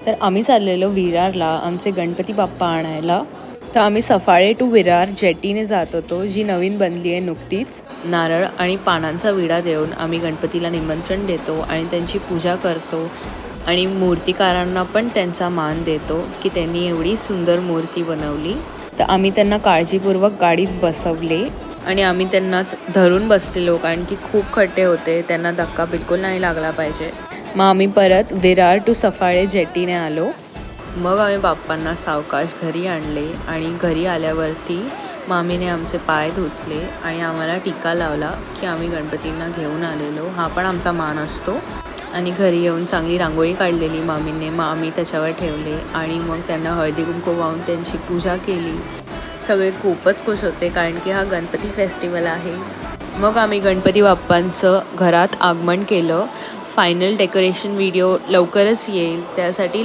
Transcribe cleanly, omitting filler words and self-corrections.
तर आम्ही चाललेलो विरारला आमचे गणपती बाप्पा आणायला. तर आम्ही सफाळे टू विरार जेटीने जात होतो, जी नवीन बनली आहे नुकतीच. नारळ आणि पानांचा विडा देऊन आम्ही गणपतीला निमंत्रण देतो आणि त्यांची पूजा करतो आणि मूर्तिकारांना पण त्यांचा मान देतो की त्यांनी एवढी सुंदर मूर्ती बनवली. तर आम्ही त्यांना काळजीपूर्वक गाडीत बसवले आणि आम्ही त्यांनाच धरून बसलेलो कारण की खूप खड्डे होते, त्यांना धक्का बिलकुल नाही लागला पाहिजे. मग आम्ही परत विरार टू सफाळे जेटीने आलो. मग आम्ही बाप्पांना सावकाश घरी आणले आणि घरी आल्यावरती मामीने आमचे पाय धुतले आणि आम्हाला टीका लावला की आम्ही गणपतींना घेऊन आलेलो, हा पण आमचा मान असतो. आणि घरी येऊन चांगली रांगोळी काढलेली मामीने, मग आम्ही त्याच्यावर ठेवले आणि मग त्यांना हळदी कुंकू वाहून त्यांची पूजा केली. सगळे खूपच खुश होते कारण की हा गणपती फेस्टिवल आहे. मग आम्ही गणपती बाप्पांचं घरात आगमन केलं. फायनल डेकोरेशन व्हिडिओ लवकरच येईल, त्यासाठी